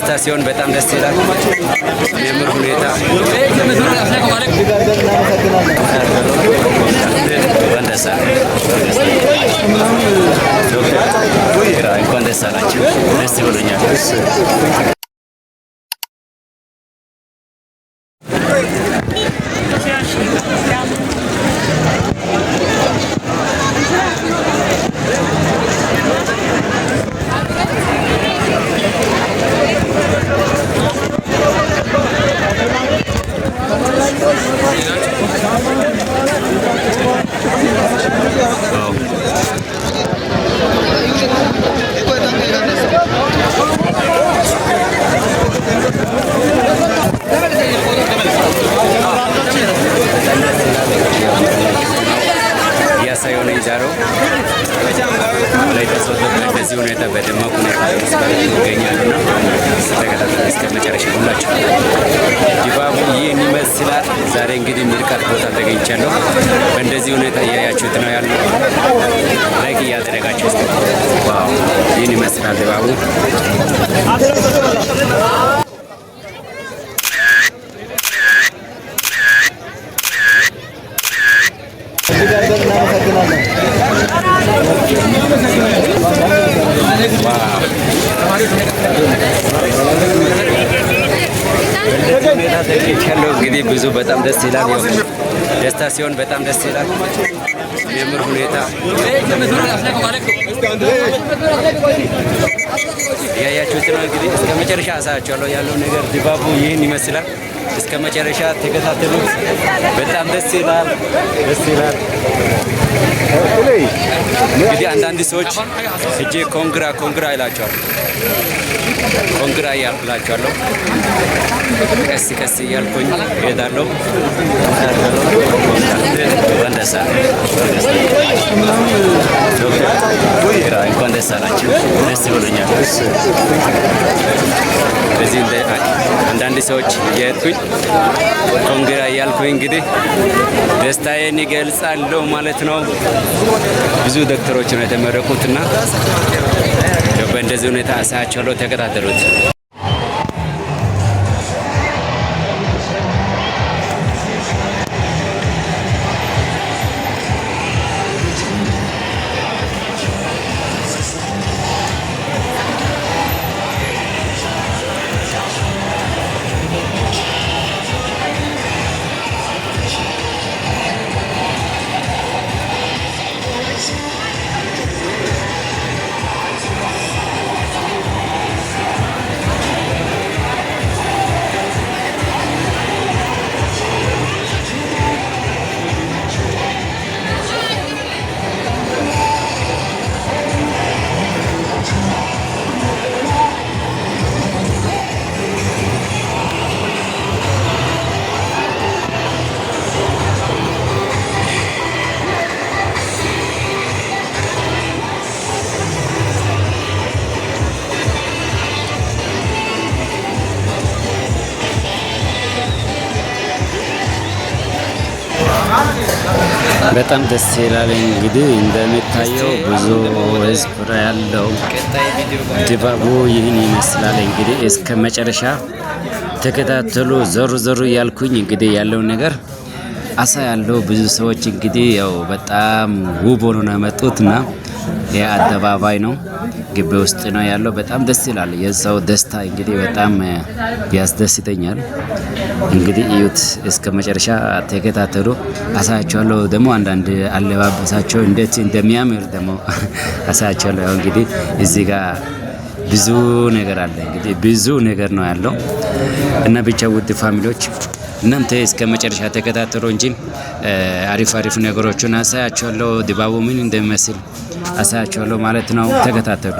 ደስታ ሲሆን በጣም ደስ ይላል። የሚያምር ሁኔታ እንኳን ደስ አላችሁ። ደስ ብሎኛል። በዚህ ሁኔታ በደማቅ ሁኔታ ይገኛሉና ተከታተሉ እስከ መጨረሻ ሁላችሁ። ድባቡ ይህን ይመስላል። ዛሬ እንግዲህ ምርቃት ቦታ ተገኝቻለሁ። በእንደዚህ ሁኔታ እያያችሁት ነው ያለው። ላይክ እያደረጋችሁ እስኪ ዋው! ይህን ይመስላል ድባቡ። እንግዲህ ብዙ በጣም ደስ ይላል። ደስታ ሲሆን በጣም ደስ ይላል። የሚያምር ሁኔታ ያያችሁት ነው። እንግዲህ እስከ መጨረሻ አሳያችኋለሁ ያለው ነገር። ድባቡ ይህን ይመስላል። እስከ መጨረሻ ተከታተሉ። በጣም ደስ ይላል። ደስ ይላል። እንግዲህ አንዳንድ ሰዎች እጄ ኮንግራ ይላቸዋል። ኮንግራ እያልኩላቸዋለሁ። ቀስ ቀስ እያልኩኝ እሄዳለሁ። እንኳን ደስ አላችሁ። ደስ ብሎኛል። በዚህ አንዳንድ ሰዎች እየሄድኩኝ ኮንግራ እያልኩኝ እንግዲህ ደስታዬን ይገልጻለሁ ማለት ነው። ብዙ ዶክተሮች ነው የተመረቁትና በእንደዚህ ሁኔታ አሳያቸዋለሁ። ተከታተሉት። በጣም ደስ ይላል። እንግዲህ እንደሚታየው ብዙ ህዝብ ያለው ድባቡ ይህን ይመስላል። እንግዲህ እስከ መጨረሻ ተከታተሉ። ዞር ያልኩኝ እንግዲህ ያለው ነገር አሳ ያለው ብዙ ሰዎች እንግዲህ ያው በጣም ውብ ሆኖ ነው የመጡትና የአደባባይ ነው ግቢ ውስጥ ነው ያለው። በጣም ደስ ይላል። የሰው ደስታ እንግዲህ በጣም ያስደስተኛል። እንግዲህ እዩት፣ እስከ መጨረሻ ተከታተሉ። አሳያቸዋለሁ ደግሞ አንዳንድ አለባበሳቸው እንዴት እንደሚያምር ደግሞ አሳያቸዋለሁ። ያው እንግዲህ እዚህ ጋር ብዙ ነገር አለ። እንግዲህ ብዙ ነገር ነው ያለው እና ብቻ ውድ ፋሚሊዎች እናንተ እስከ መጨረሻ ተከታተሉ እንጂ አሪፍ ነገሮችን አሳያቸዋለሁ። ድባቡ ምን እንደሚመስል አሳያቸዋለሁ ማለት ነው። ተከታተሉ።